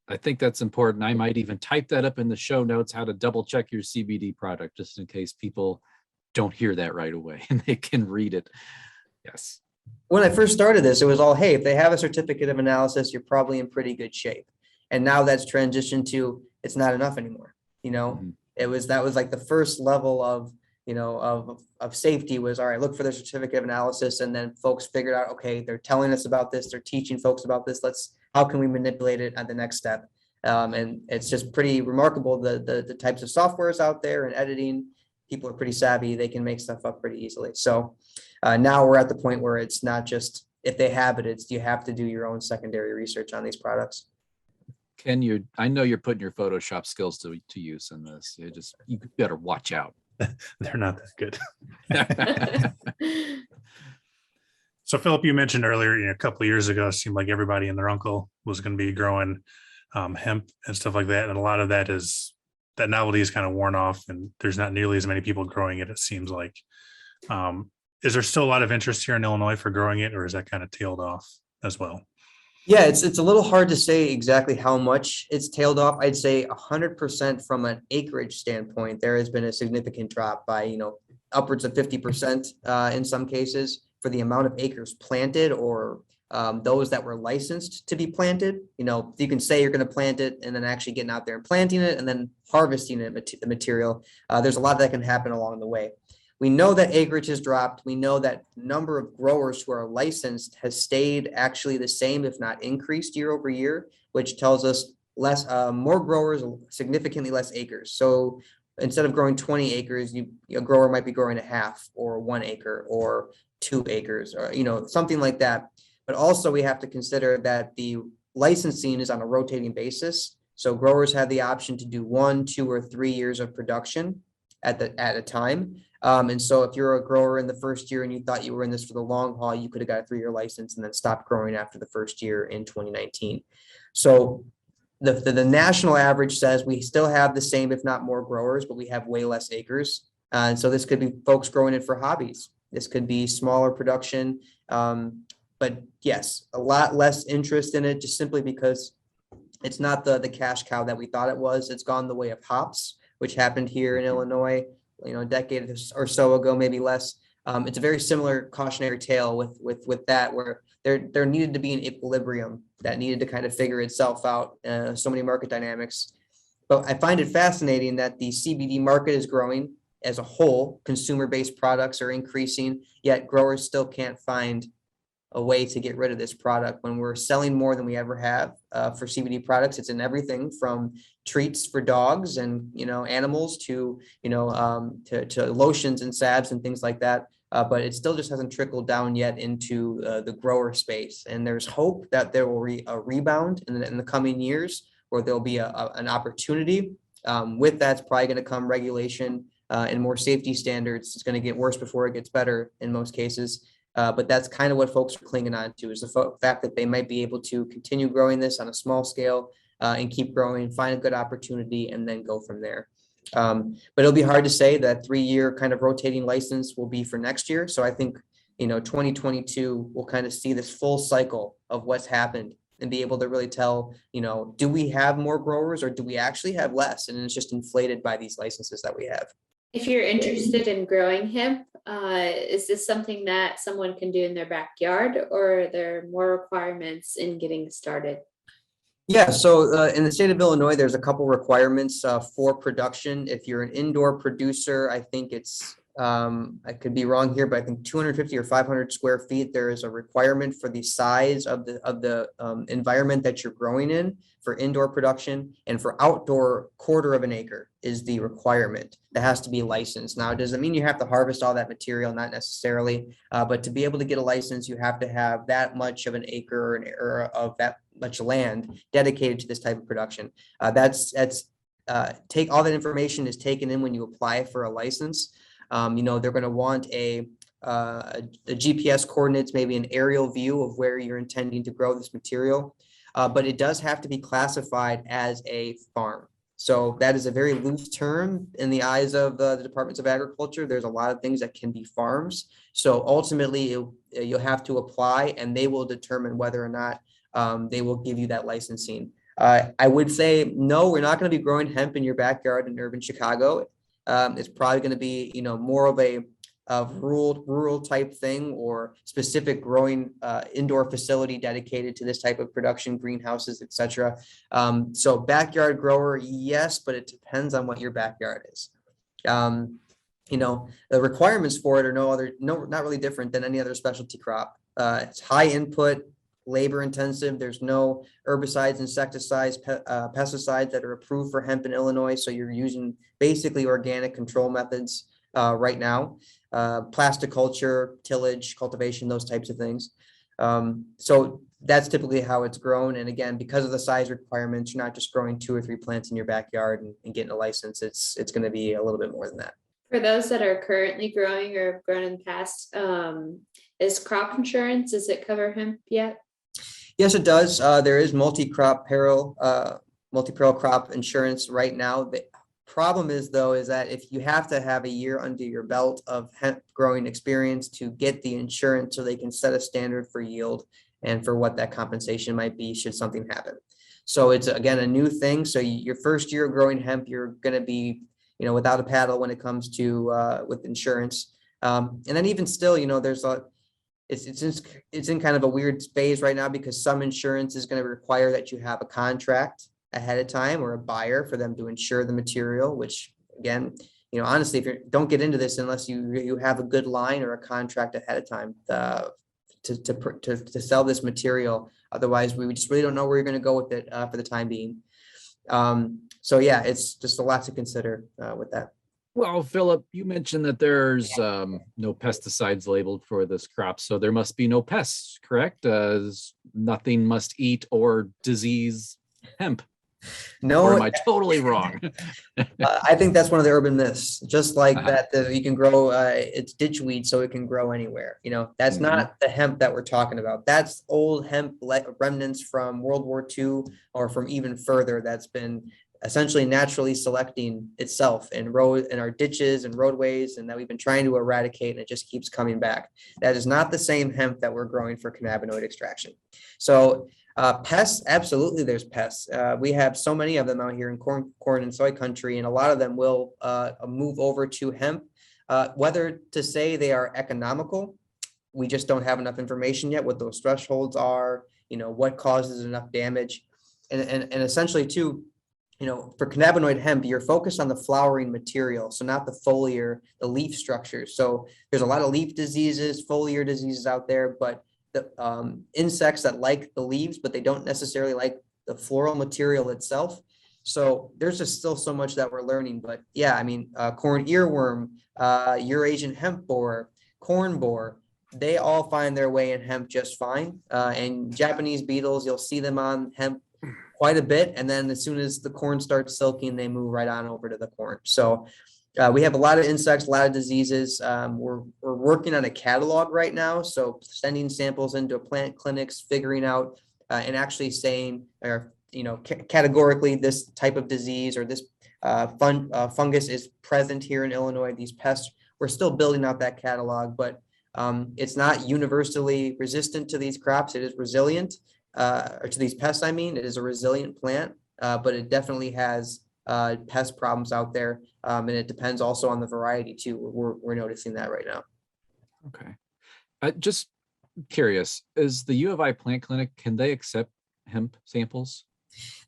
Speaker 1: I think that's important. I might even type that up in the show notes, how to double check your CBD product, just in case people don't hear that right away and they can read it. Yes.
Speaker 4: When I first started this, it was all, hey, if they have a certificate of analysis, you're probably in pretty good shape. And now that's transitioned to, it's not enough anymore. That was like the first level of safety was, all right, look for the certificate of analysis. And then folks figured out, okay, they're telling us about this. They're teaching folks about this. How can we manipulate it at the next step? And it's just pretty remarkable. The types of softwares out there and editing, people are pretty savvy. They can make stuff up pretty easily. So now we're at the point where it's not just if they have it, it's you have to do your own secondary research on these products.
Speaker 1: Ken, I know you're putting your Photoshop skills to use in this. You better watch out.
Speaker 3: They're not that good. So Phillip, you mentioned earlier, a couple of years ago, it seemed like everybody and their uncle was going to be growing hemp and stuff like that. And a lot of that novelty is kind of worn off and there's not nearly as many people growing it, it seems like. Is there still a lot of interest here in Illinois for growing it, or is that kind of tailed off as well?
Speaker 4: Yeah, it's a little hard to say exactly how much it's tailed off. I'd say 100% from an acreage standpoint, there has been a significant drop by, upwards of 50% in some cases for the amount of acres planted or those that were licensed to be planted. You can say you're going to plant it and then actually getting out there and planting it and then harvesting the material. There's a lot that can happen along the way. We know that acreage has dropped. We know that number of growers who are licensed has stayed actually the same, if not increased year over year, which tells us more growers, significantly less acres. So instead of growing 20 acres, a grower might be growing a half or 1 acre or 2 acres or, something like that. But also we have to consider that the licensing is on a rotating basis. So growers have the option to do 1, 2, or 3 years of production at a time. And so if you're a grower in the first year and you thought you were in this for the long haul, you could have got a 3-year license and then stopped growing after the first year in 2019. So the national average says we still have the same, if not more growers, but we have way less acres. And so this could be folks growing it for hobbies. This could be smaller production. But yes, a lot less interest in it just simply because it's not the cash cow that we thought it was. It's gone the way of hops, which happened here in Illinois, a decade or so ago, maybe less. It's a very similar cautionary tale with that, where there needed to be an equilibrium that needed to kind of figure itself out. So many market dynamics. But I find it fascinating that the CBD market is growing as a whole. Consumer-based products are increasing, yet growers still can't find a way to get rid of this product when we're selling more than we ever have for CBD products. It's in everything from treats for dogs and animals to to lotions and salves and things like that. But it still just hasn't trickled down yet into the grower space. And there's hope that there will be a rebound in the coming years, where there'll be an opportunity. With that's probably going to come regulation and more safety standards. It's going to get worse before it gets better in most cases. But that's kind of what folks are clinging on to, is the fact that they might be able to continue growing this on a small scale and keep growing, find a good opportunity, and then go from there. But it'll be hard to say that 3-year kind of rotating license will be for next year. So I think, 2022, we'll kind of see this full cycle of what's happened and be able to really tell, do we have more growers or do we actually have less? And it's just inflated by these licenses that we have.
Speaker 2: If you're interested in growing hemp, is this something that someone can do in their backyard, or are there more requirements in getting started?
Speaker 4: Yeah, so in the state of Illinois, there's a couple requirements for production. If you're an indoor producer, I think it's, I could be wrong here, but I think 250 or 500 square feet, there is a requirement for the size of the environment that you're growing in for indoor production, and for outdoor, 1/4 acre is the requirement that has to be licensed. Now, does it mean you have to harvest all that material? Not necessarily, but to be able to get a license, you have to have that much of an acre or of that much land dedicated to this type of production. Take all that information is taken in when you apply for a license. They're going to want a GPS coordinates, maybe an aerial view of where you're intending to grow this material. But it does have to be classified as a farm. So that is a very loose term in the eyes of the departments of agriculture. There's a lot of things that can be farms. So ultimately, you'll have to apply, and they will determine whether or not they will give you that licensing. I would say, no, we're not going to be growing hemp in your backyard in urban Chicago. It's probably going to be, more of a rural type thing, or specific growing indoor facility dedicated to this type of production, greenhouses, etc. So backyard grower, yes, but it depends on what your backyard is. The requirements for it are not really different than any other specialty crop. It's high input, labor intensive. There's no herbicides, insecticides, pesticides that are approved for hemp in Illinois. So you're using basically organic control methods right now. Plasticulture, tillage, cultivation, those types of things. So that's typically how it's grown. And again, because of the size requirements, you're not just growing 2 or 3 plants in your backyard and getting a license. It's going to be a little bit more than that.
Speaker 2: For those that are currently growing or have grown in the past, is crop insurance, does it cover hemp yet?
Speaker 4: Yes, it does. There is multi-peril crop insurance right now. The problem is that if you have to have a year under your belt of hemp growing experience to get the insurance, so they can set a standard for yield and for what that compensation might be should something happen. So it's, again, a new thing. So your first year growing hemp, you're going to be, without a paddle when it comes to with insurance. And then even still, there's it's in kind of a weird phase right now, because some insurance is going to require that you have a contract ahead of time, or a buyer for them to insure the material, which, again, honestly, if you don't get into this unless you have a good line or a contract ahead of time to sell this material. Otherwise, we just really don't know where you're going to go with it for the time being. So yeah, it's just a lot to consider with that.
Speaker 1: Well, Phillip, you mentioned that there's no pesticides labeled for this crop, so there must be no pests, correct? Nothing must eat or disease hemp.
Speaker 4: No,
Speaker 1: or am I totally wrong?
Speaker 4: I think that's one of the urban myths. Just like that, you can grow it's ditchweed, so it can grow anywhere. That's not the hemp that we're talking about. That's old hemp remnants from World War II, or from even further. That's been essentially naturally selecting itself in our ditches and roadways, and that we've been trying to eradicate, and it just keeps coming back. That is not the same hemp that we're growing for cannabinoid extraction. So pests, absolutely, there's pests. We have so many of them out here in corn and soy country, and a lot of them will move over to hemp. Whether to say they are economical, we just don't have enough information yet, what those thresholds are, what causes enough damage. And essentially too, for cannabinoid hemp, you're focused on the flowering material, so not the foliar, the leaf structures. So there's a lot of leaf diseases, foliar diseases out there, but the insects that like the leaves, but they don't necessarily like the floral material itself. So there's just still so much that we're learning. But yeah, corn earworm, Eurasian hemp borer, corn borer, they all find their way in hemp just fine. And Japanese beetles, you'll see them on hemp quite a bit, and then as soon as the corn starts silking, they move right on over to the corn. So we have a lot of insects, a lot of diseases. We're working on a catalog right now, so sending samples into plant clinics, figuring out and actually saying, or categorically, this type of disease or this fungus is present here in Illinois. These pests, we're still building out that catalog, but It's not universally resistant to these crops. It is resilient, or to these pests. I mean, it is a resilient plant, but it definitely has pest problems out there. And it depends also on the variety too. We're noticing that right now.
Speaker 1: Okay. Just curious, is the U of I plant clinic, can they accept hemp samples?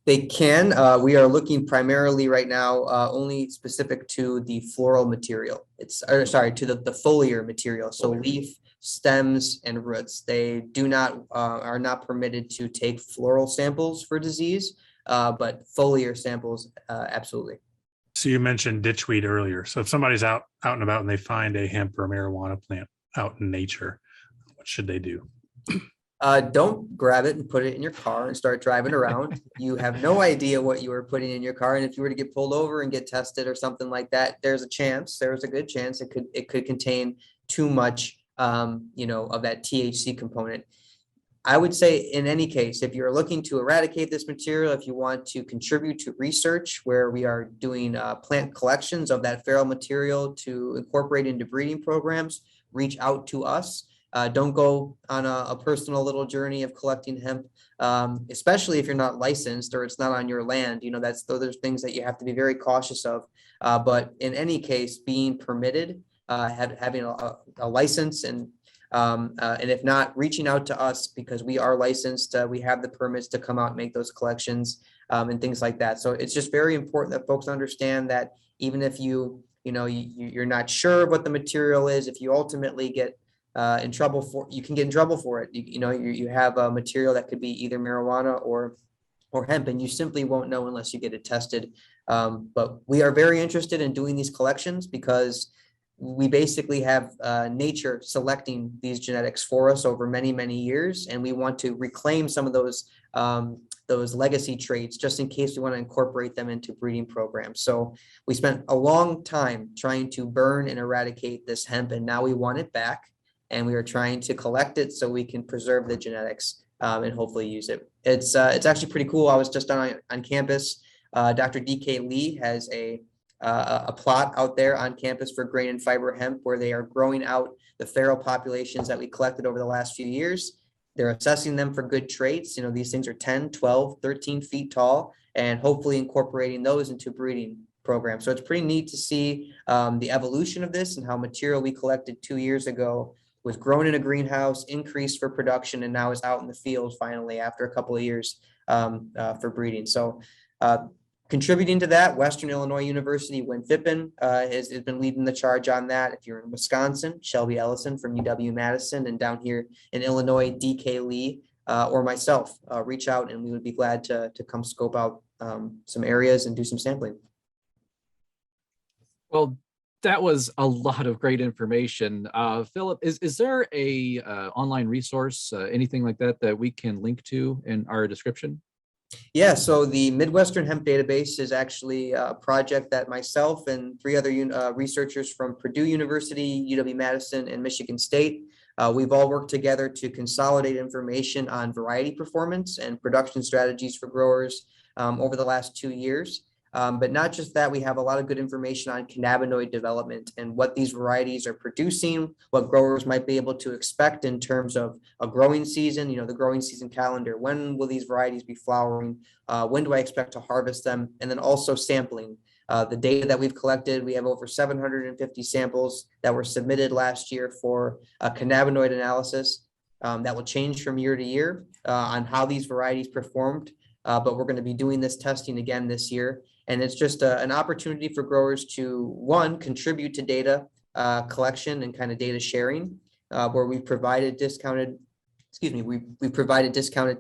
Speaker 4: They can. We are looking primarily right now only specific to the floral material. To the foliar material. So leaf, stems, and roots. They do not are not permitted to take floral samples for disease, but foliar samples absolutely.
Speaker 3: So you mentioned ditchweed earlier. So if somebody's out and about and they find a hemp or marijuana plant out in nature, what should they do?
Speaker 4: Don't grab it and put it in your car and start driving around. You have no idea what you are putting in your car. And if you were to get pulled over and get tested or something like that, there's a good chance it could contain too much, of that THC component. I would say in any case, if you're looking to eradicate this material, if you want to contribute to research where we are doing plant collections of that feral material to incorporate into breeding programs, reach out to us. Don't go on a personal little journey of collecting hemp, especially if you're not licensed or it's not on your land. Those are things that you have to be very cautious of. But in any case, being permitted, having a license and if not, reaching out to us because we are licensed, we have the permits to come out and make those collections and things like that. So it's just very important that folks understand that even if you're not sure of what the material is, if you ultimately get you can get in trouble for it. You have a material that could be either marijuana or hemp, and you simply won't know unless you get it tested. But we are very interested in doing these collections because we basically have nature selecting these genetics for us over many, many years, and we want to reclaim some of those legacy traits just in case we want to incorporate them into breeding programs. So we spent a long time trying to burn and eradicate this hemp, and now we want it back. And we are trying to collect it so we can preserve the genetics and hopefully use it. It's actually pretty cool. I was just on campus. Dr. DK Lee has a plot out there on campus for grain and fiber hemp where they are growing out the feral populations that we collected over the last few years. They're assessing them for good traits. These things are 10, 12, 13 feet tall, and hopefully incorporating those into breeding programs. So it's pretty neat to see the evolution of this and how material we collected 2 years ago was grown in a greenhouse, increased for production, and now is out in the field finally after a couple of years for breeding. So contributing to that, Western Illinois University, Win Fippen has been leading the charge on that. If you're in Wisconsin, Shelby Ellison from UW-Madison, and down here in Illinois, DK Lee or myself, reach out and we would be glad to come scope out some areas and do some sampling.
Speaker 1: Well, that was a lot of great information. Phillip, is there a online resource, anything like that we can link to in our description?
Speaker 4: Yeah, so the Midwestern Hemp Database is actually a project that myself and 3 other researchers from Purdue University, UW-Madison, and Michigan State, we've all worked together to consolidate information on variety performance and production strategies for growers over the last 2 years. But not just that, we have a lot of good information on cannabinoid development and what these varieties are producing, what growers might be able to expect in terms of a growing season, the growing season calendar. When will these varieties be flowering? When do I expect to harvest them? And then also sampling. The data that we've collected, we have over 750 samples that were submitted last year for a cannabinoid analysis that will change from year to year on how these varieties performed. But we're going to be doing this testing again this year. And it's just an opportunity for growers to, one, contribute to data collection and kind of data sharing, where we've provided discounted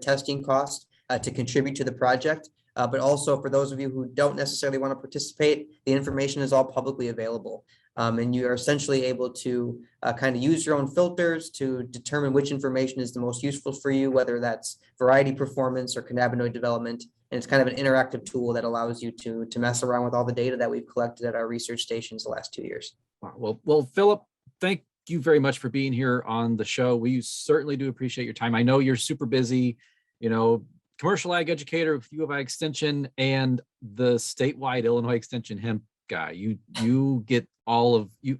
Speaker 4: testing costs to contribute to the project. But also for those of you who don't necessarily want to participate, the information is all publicly available. And you are essentially able to kind of use your own filters to determine which information is the most useful for you, whether that's variety performance or cannabinoid development. And it's kind of an interactive tool that allows you to mess around with all the data that we've collected at our research stations the last 2 years.
Speaker 1: Wow. Well, Phillip, thank you very much for being here on the show. We certainly do appreciate your time. I know you're super busy, commercial ag educator with U of I Extension and the statewide Illinois Extension hemp guy. You get all of you.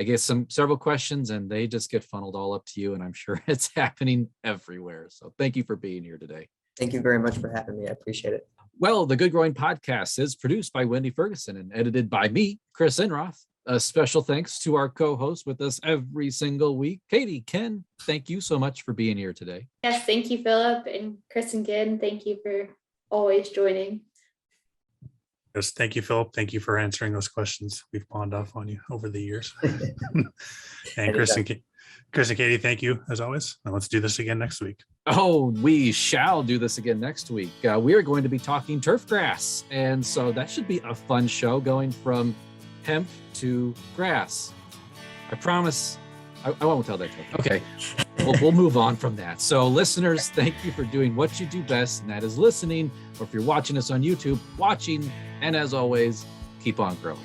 Speaker 1: I get several questions and they just get funneled all up to you. And I'm sure it's happening everywhere. So thank you for being here today.
Speaker 4: Thank you very much for having me. I appreciate it.
Speaker 1: Well, the Good Growing Podcast is produced by Wendy Ferguson and edited by me, Chris Enroth. A special thanks to our co-host with us every single week, Katie. Ken, thank you so much for being here today.
Speaker 2: Yes, thank you, Phillip, and Chris and Ken. Thank you for always joining.
Speaker 3: Yes, thank you, Phillip. Thank you for answering those questions. We've pawned off on you over the years. And Chris and Katie, thank you as always. And let's do this again next week.
Speaker 1: Oh, we shall do this again next week. We are going to be talking turf grass. And so that should be a fun show, going from hemp to grass. I promise I won't tell that. Okay, we'll move on from that. So listeners, thank you for doing what you do best, and that is listening. Or if you're watching us on YouTube, watching. And as always, keep on growing.